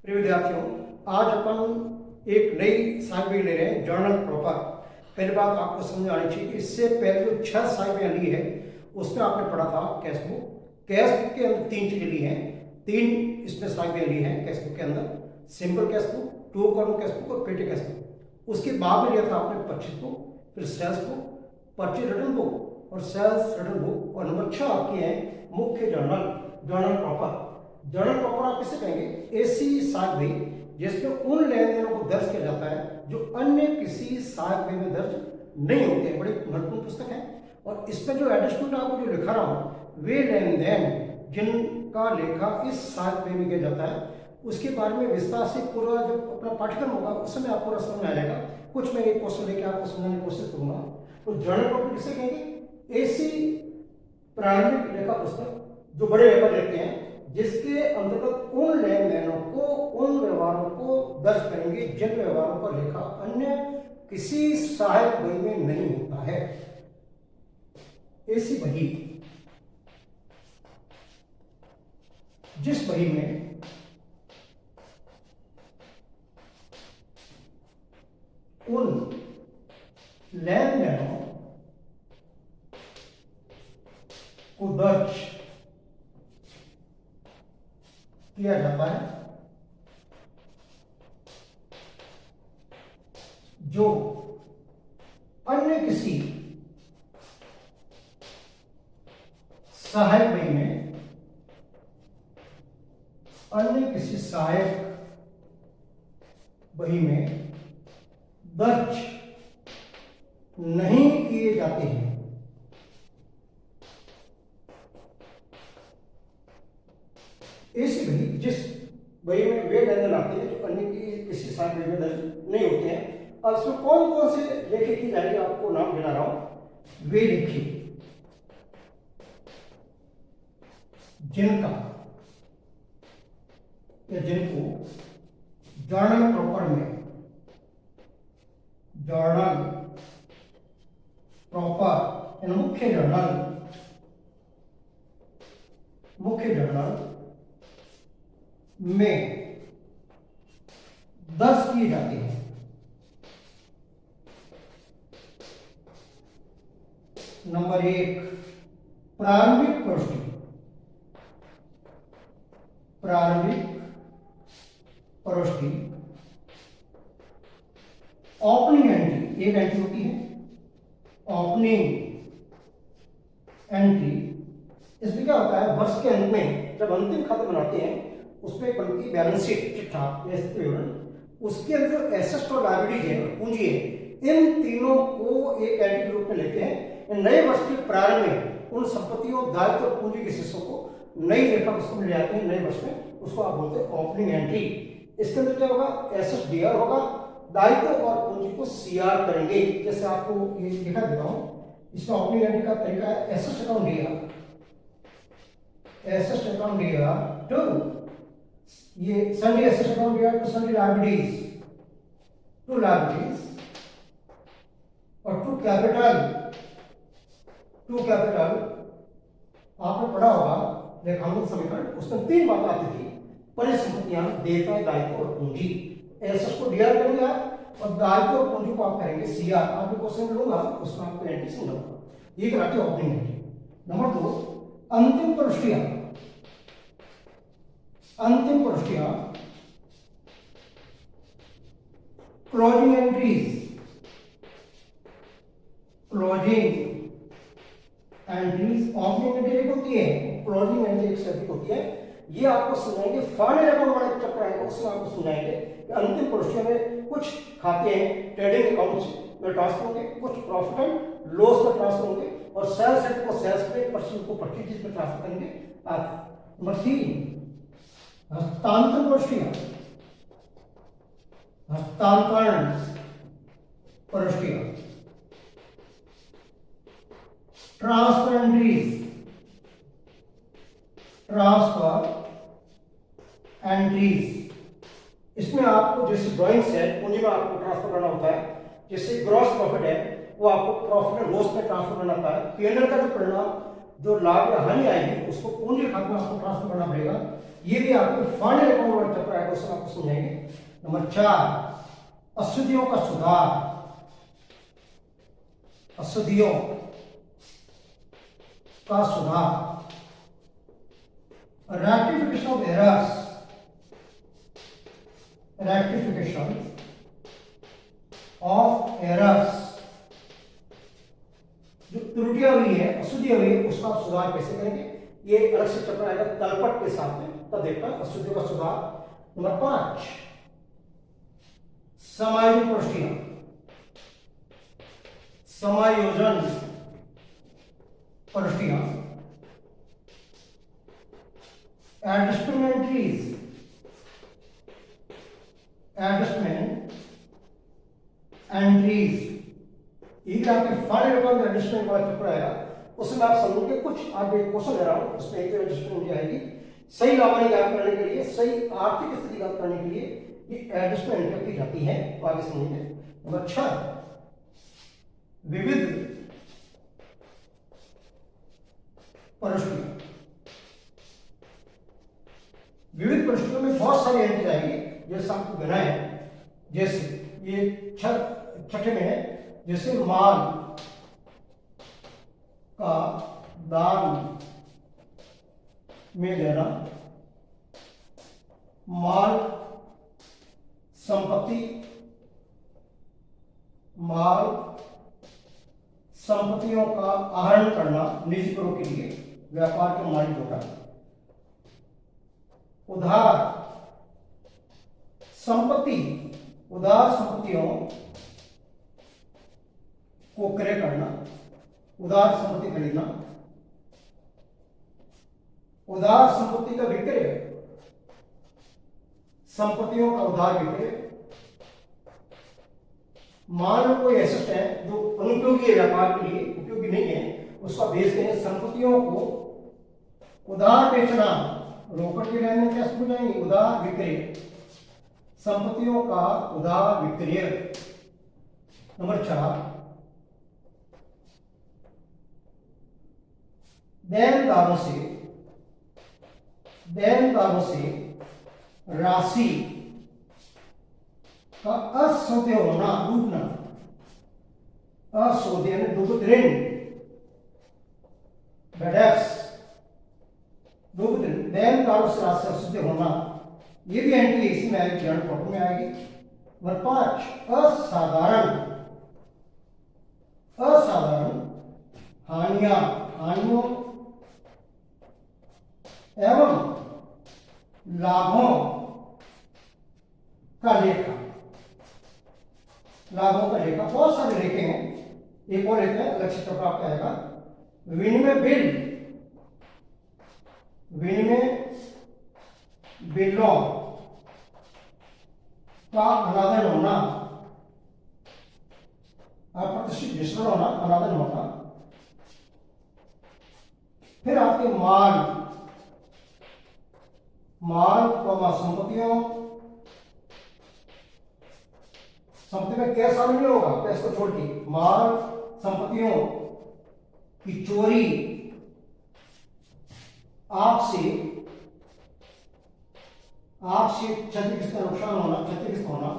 प्रिय विद्यार्थियों, आज अपन एक नई साइकिल ले रहे हैं, जर्नल प्रॉपर। पहली बात आपको समझ आनी चाहिए, इससे पहले जो 6 साइकिल ली है उसमें आपने पढ़ा था कैश बुक। कैश बुक के अंदर 3 चीजें ली हैं, 3 इसमें साइकिल ली हैं कैश बुक के अंदर: simple cash book, 2 column cash book और पेटी कैश बुक। उसके बाद में लिया था आपने परचेज बुक, फिर sales book, purchase return book और सेल्स रिटर्न बुक, और नंबर 6 आपकी है मुख्य journal, journal proper. Journal proper आप किसे कहेंगे? ऐसी साइकिल जिसमें उन लेन देनों को दर्ज किया जाता है जो अन्य किसी साइकिल में दर्ज नहीं होते हैं। बड़ी महत्वपूर्ण पुस्तक है, और इसमें जो एडजस्टमेंट आपको जो लिखा रहा हूं वे लेन देन जिनका लेखा इस साइकिल में किया जाता है, उसके बारे में विस्तार से पूरा जब अपना पाठ्यक्रम होगा उस समय आपको पूरा समझ में आ जाएगा। कुछ मैं एक क्वेश्चन लेकर आपको समझाने की कोशिश करूंगा। तो जर्नल प्रॉपर किसे कहेंगे? ऐसी प्रारंभिक लेखा पुस्तक जो बड़े पेपर लेते हैं, जिसके अंतर्गत उन लेन देनों को, उन व्यवहारों को दर्ज करेंगे जिन व्यवहारों का लेखा अन्य किसी सहायक बही में नहीं होता है। ऐसी बही जिस बही में उन लेन देनों को दर्ज किया जाता है जो अन्य किसी सहायक बही में, अन्य किसी सहायक बही में दर्ज नहीं किए जाते हैं। ऐसी बही जिस बही में वे लेन देन आते हैं जो अन्य की किसी सहायक बही में दर्ज नहीं होते हैं। अब इसमें कौन कौन से लेखे की जाएंगे, आपको नाम गिना रहा हूं। वे लेखे जिनका या जिनको जर्नल प्रॉपर में, जर्नल प्रॉपर मुख्य जर्नल, मुख्य जर्नल में दर्ज किए जाते हैं। नंबर 1, प्रारंभिक प्रविष्टि, प्रारंभिक प्रविष्टि, ओपनिंग एंट्री, एक एंट्री होती है ओपनिंग एंट्री। इसमें क्या होता है, वर्ष के अंत में जब अंतिम खाता बनाते हैं उसमें बनती बैलेंस शीट, चिट्ठा, विवरण, उसके अंदर एसेट्स और लायबिलिटीज है, पूंजी है, इन तीनों को एक एंट्री के रूप में लेते हैं। नए वर्ष के प्रारंभ में उन संपत्तियों, दायित्व और पूंजी के हिस्सों को नई लेखा पुस्तक में ले आते हैं नए वर्ष में, उसको आप बोलते हैं ओपनिंग एंट्री। इसके अंदर क्या होगा, एसेट्स डीआर होगा, दायित्व और पूंजी को सीआर करेंगे। जैसे आपको ये दिखा देता हूं, इसमें ओपनिंग एंट्री का तरीका है assets account DR, assets account DR to ये sundry assets account DR to sundry liabilities, to liabilities, और टू कैपिटल, टू कैपिटल आपने पढ़ा होगा लेखांकन समीकरण, उसमें 3 बातें आती थी: परिसंपत्तियां, देयता, दायित्व और पूंजी। एसेट्स को डीआर करेंगे आप और दायित्व और पूंजी को आप करेंगे सीआर। आपको क्वेश्चन लूंगा उसमें आपको एंट्री समझाऊंगा। ये कराती है ओपनिंग एंट्री। नंबर 2, अंतिम प्रविष्टियां, अंतिम प्रविष्टियां, closing entries, closing entries. Opening entry एक होती है, क्लोजिंग एंट्री एक से अधिक होती है। ये आपको सुनाएंगे, फाइनल अकाउंट वाला चैप्टर आएगा उसमें आपको सुनाएंगे कि अंतिम प्रविष्टियों में कुछ खाते हैं ट्रेडिंग अकाउंट्स में ट्रांसफर होंगे, कुछ प्रॉफिट एंड लॉस में ट्रांसफर होंगे, और सेल्स हेड को सेल्स पे, परचेज को परचेज में ट्रांसफर करेंगे आप। नंबर 3, हस्तांतरण प्रविष्टियां, हस्तांतरण प्रविष्टियां, ट्रांसफर एंट्रीज, ट्रांसफर एंट्रीज। इसमें आपको जैसे ड्राइंग्स है उन्हीं में आपको ट्रांसफर करना होता है। जैसे ग्रॉस प्रॉफिट है वो आपको प्रॉफिट एंड लॉस में ट्रांसफर करना होता है। पीएनएल का जो परिणाम, जो लाभ या हानि आएगी उसको पूंजी खाते में आपको ट्रांसफर करना पड़ेगा। ये भी आपको फाइनल अकाउंट वाला चैप्टर आएगा उसमें आपको समझाएंगे। नंबर 4, अशुद्धियों का सुधार, अशुद्धियों का सुधार, rectification of errors, rectification of errors, जो त्रुटियां हुई है, अशुद्धियां हुई है, उसका सुधार कैसे करेंगे, ये अलग से चैप्टर आएगा तलपट के साथ में, तब देखना अशुद्धियों का सुधार। नंबर 5, समायोजन प्रविष्टियां, समायोजन प्रविष्टियां, एडजस्टमेंट एंट्रीज, एडजस्टमेंट एंट्रीज, ये आपके फाइनल का एडजस्टमेंट वाला चैप्टर आएगा, उसमें आप समझोगे कुछ आप एक क्वेश्चन ले रहा हूं, उसमें एक एडजस्टमेंट आएगी, सही लाभानी ज्ञात करने के लिए, सही आर्थिक स्थिति ज्ञात करने के लिए ये एडजस्टमेंट की जाती है, तो आगे समझिए। नंबर 6, विविध परिस्थितियां, विविध परिस्थितियों में बहुत सारी एंट्री आएगी, जैसे आपको गिना है, जैसे ये छठे में है, जैसे माल का दान में देना, माल संपत्ति, माल संपत्तियों का आहरण करना निजी करों के लिए, व्यापार के मालिक द्वारा, उधार संपत्ति, उधार संपत्तियों को क्रय करना, उधार संपत्ति खरीदना, उधार संपत्ति का विक्रय, संपत्तियों का उधार विक्रय, मान लो कोई एसेट है जो अनुपयोगी है, व्यापार के लिए उपयोगी नहीं है, उसका बेचते हैं, संपत्तियों को उधार बेचना, रोकड़ के लेन देन कैसे हो जाएंगे, उधार विक्रय, संपत्तियों का उधार विक्रय। नंबर 4, देनदारों से राशि का असौदे होना, डूबना, असौदे यानी डूब ऋण, देनदारों से राशि असौदे होना, ये भी एंट्री इसी में आएगी, जर्नल प्रॉपर में आएगी। नंबर 5, असाधारण हानियों एवं लाभों का लेखा, लाभों का लेखा, बहुत सारे लेखे हैं, एक और लेखा अलग से चैप्टर आपका आएगा, विनिमय बिलों का अनादर होना, अप्रत्याशित विस्फोट होना, अनादर होना। फिर आपके माल संपत्तियों, संपत्ति में क्या शामिल नहीं होगा, कैश को छोड़ के, माल संपत्तियों की चोरी, आग से क्षतिग्रस्त नुकसान होना, क्षतिग्रस्त होना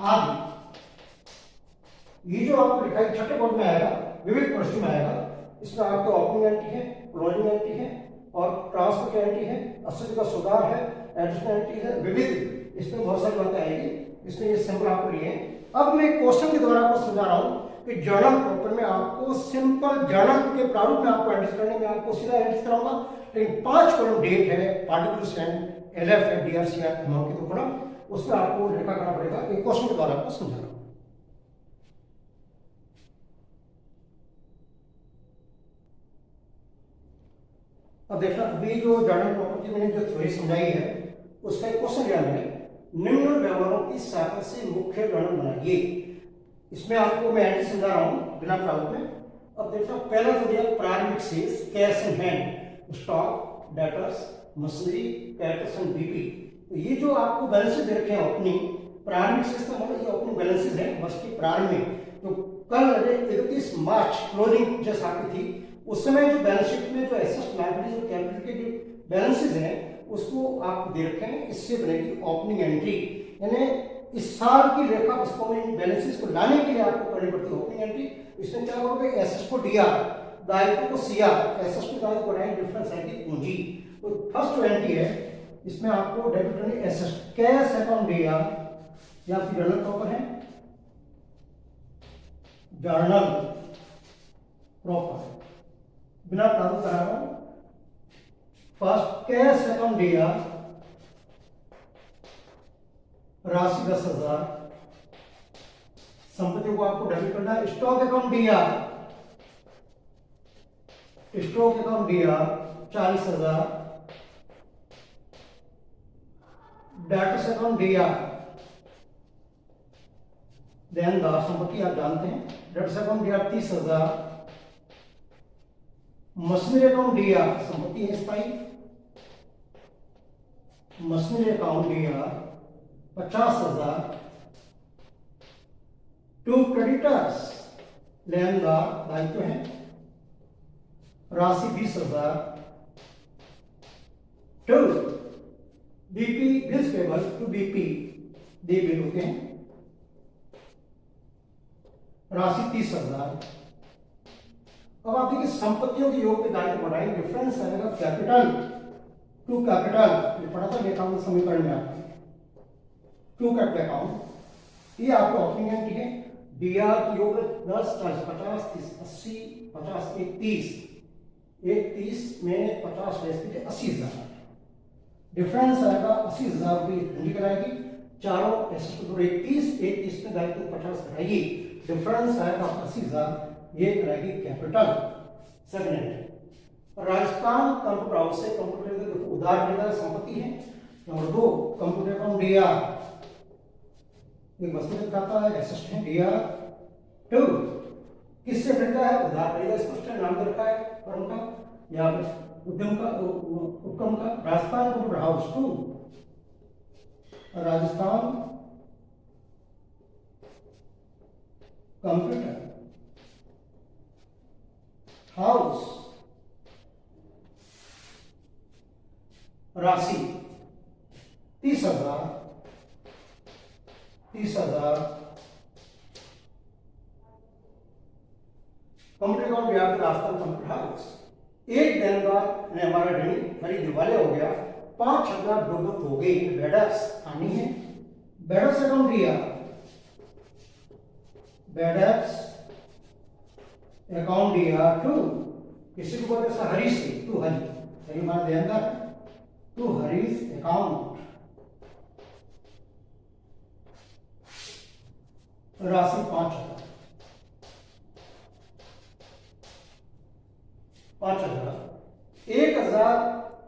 आदि। ये जो आपको लिखा है छठे बोर्ड में आएगा, विविध प्रश्न में आएगा, इसमें आपको ओपनिंग एंट्री है, क्लोजिंग एंट्री है और ट्रांसफर की एंट्री है, अशुद्धि का सुधार है, एडिशनल एंट्री है, विविध, इसमें बहुत सारी बातें आएगी, इसमें ये सिंपल आपको लिए। अब मैं क्वेश्चन के द्वारा आपको समझा रहा हूं कि जर्नल प्रॉपर में आपको सिंपल जर्नल के प्रारूप में आपको एडिट करने में आपको सीधा एडिट कराऊंगा, लेकिन 5 कॉलम डेट है, पार्टिकुलर्स एंड एलएफ है, डीआरसी है, अमाउंट की 2 कॉलम, उसमें आपको लिखा करना पड़ेगा, एक क्वेश्चन के द्वारा आपको समझा रहा हूं। अब देखना, अभी जो जर्नल प्रॉपर्टी मैंने जो थ्योरी समझाई है उसका एक क्वेश्चन लिया मैंने, निम्न व्यवहारों की सहायता से मुख्य जर्नल बनाइए। इसमें आपको मैं एंट्री समझा रहा हूं बिना प्रारूप में। अब देखना, पहला जो दिया प्रारंभिक शेष, cash in hand, stock, debtors, machinery, capital and BP. तो ये जो आपको बैलेंसेस दे रखे हैं ओपनिंग, प्रारंभिक शेष का मतलब ये ओपनिंग बैलेंसेस है वर्ष के प्रारंभ में। तो कल 31 मार्च क्लोजिंग जैसे आपकी थी, उस समय जो बैलेंस शीट में जो एसेट्स, लायबिलिटीज और कैपिटल के जो बैलेंसेस हैं उसको आप दे रखे हैं, इससे बनेगी ओपनिंग एंट्री। यानी इस साल की रेखा पुस्तकों में बैलेंसेस को लाने के लिए आपको करनी पड़ती है ओपनिंग एंट्री। इसमें क्या करोगे, एसेट्स को डीआर, दायित्व को सीआर, एसेट्स को दायित्व बनाएंगे, डिफरेंस है कि पूंजी। तो फर्स्ट जो एंट्री है इसमें आपको डेबिट करनी एसेट्स, कैश अकाउंट डीआर या फिर जर्नल प्रॉपर है, जर्नल प्रॉपर बिना प्रारूप करा रहा हूं। फर्स्ट कैश अकाउंट डीआर, राशि 10,000, संपत्ति को आपको डेबिट करना है। Stock account DR, stock account DR 40,000, debtors account DR, देनदार संपत्ति आप जानते हैं, debtors account DR 30,000, machinery account DR संपत्ति है स्थायी, machinery account DR 50,000, to creditors लेनदार दायित्व है, राशि 20,000, to BP bills payable, to BP दे बिल होते हैं, राशि 30,000। अब आप देखिए संपत्तियों के योग के दायित्व बढ़ाएंगे, डिफरेंस आएगा कैपिटल टू कैपिटल, ये पढ़ा था अकाउंट समीकरण में आपने, टू कैपिटल अकाउंट, ये आपको ओपनिंग एंट्री है। डीआर की योग 10, 40, 50, 30, 80, 50, 30, 30 में 50 लेस कीजिए 80,000, डिफरेंस आएगा 80,000 रुपये पूंजी कराएगी। चारों एसेट्स को जोड़े 31 में दायित्व 50 कराएगी, डिफरेंस आएगा 80,000, ये कराएगी capital. Second entry, Rajasthan computer house से कंप्यूटर उधार खरीदा संपत्ति है। नंबर 2 कंप्यूटर अकाउंट डीआर, एक वस्तु खाता है, एसेट है डीआर। 2 किससे खरीदा है, उधार खरीदा, स्पष्ट है, नाम दे रखा है फर्म का या उद्यम का, उपक्रम का, Rajasthan computer house. 2 Rajasthan computer house, राशि 30,000, 30,000, computer account Bihar Rajasthan computer house. एक देनदार ने हमारा ऋणी खरीद दिवाले हो गया, 5,000 डूबत हो गई, बेडअप्स आनी है। बेडअप्स अकाउंट दिया, बेडअप्स अकाउंट दिया 2, किसी को बोलते हैं हरीश से, टू हरी हमारा देनदार, टू हरीश अकाउंट, राशि 5,000, 1,000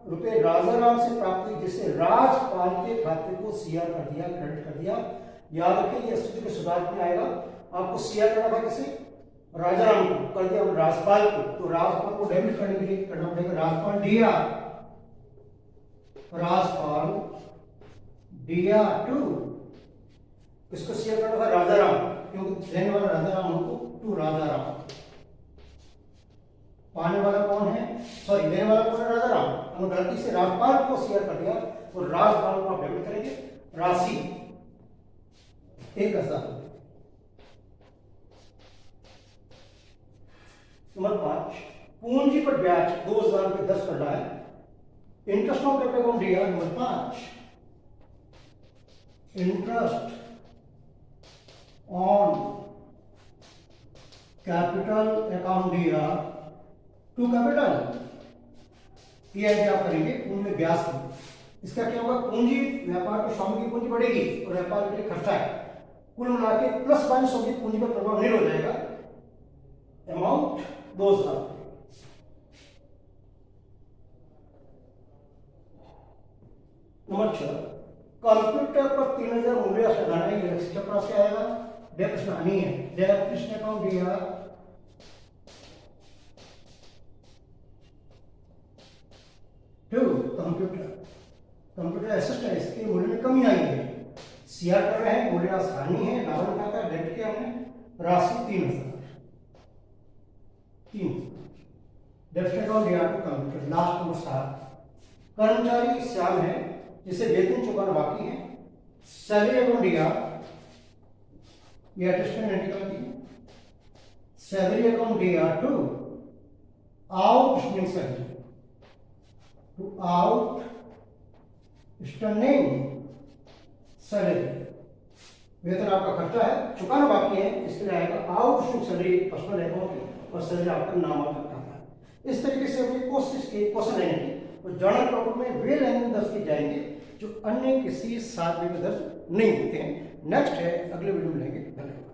रुपए राजाराम से प्राप्त हुई, जिससे राजपाल के खाते को सीआर कर दिया, क्रेडिट कर दिया। याद रखिए ये स्थिति के सुधार में आएगा, आपको सीआर करना था किसे, राजाराम को, कर दिया राजपाल को, तो राजपाल को डेबिट करने के लिए करना पड़ेगा राजपाल डीआर, राजपाल डीआर 2, इसको सीआर करना था राजाराम, क्योंकि देने वाला राजाराम हमको, टू राजाराम, पाने वाला कौन है, सॉरी देने वाला कौन है, राजाराम, हमने गलती से राजपाल को सीआर कर दिया, तो राजपाल को आप डेबिट करेंगे, राशि 1,000। नंबर 5 पूंजी पर ब्याज 2,000 रुपये 10 करना है, इंटरेस्ट ऑन कैपिटल अकाउंट दिया। Number 5 interest on capital account दिया टू कैपिटल, ये आप करेंगे पूंजी में ब्याज की। इसका क्या होगा, पूंजी व्यापार के स्वामी की पूंजी बढ़ेगी और व्यापार के लिए खर्चा है, कुल मिला के प्लस माइनस होगी, पूंजी पर प्रभाव नहीं हो जाएगा। अमाउंट 2,000। नंबर 6 कंप्यूटर पर 3,000 मूल्य से घटाना है, ये चक्र से आएगा, डेप्ट हानि है, डेप्ट अकाउंट दिया, कंप्यूटर एसेट है, इसके मूल्य में कमी आई है, सीआर कर रहे हैं, मूल्य हानि है, लाभ खाता है, डेबिट किया हमने, राशि 3,000, डेबिट अकाउंट दिया तो कंप्यूटर। लास्ट नंबर 7 कर्मचारी श्याम है जिसे वेतन चुकाना बाकी है। सैलरी अकाउंट दिया, ये अटेस्टमेंट एंट्री कर दी। सैलरी अकाउंट दिया to outstanding salary, to outstanding salary, वेतन आपका खर्चा है, चुकाना बाकी है, इसके लिए आएगा आउटस्टैंडिंग सैलरी पर्सनल अकाउंट और सैलरी आपका नामांकन खाता है। इस तरीके से अपनी कोशिश की क्वेश्चन आएंगे तो जर्नल प्रॉपर में वे लाइन दर्ज की जाएंगे जो अन्य किसी सार्वजनिक में दर्ज नहीं होते हैं। नेक्स्ट है, अगले वीडियो में लेंगे। धन्यवाद।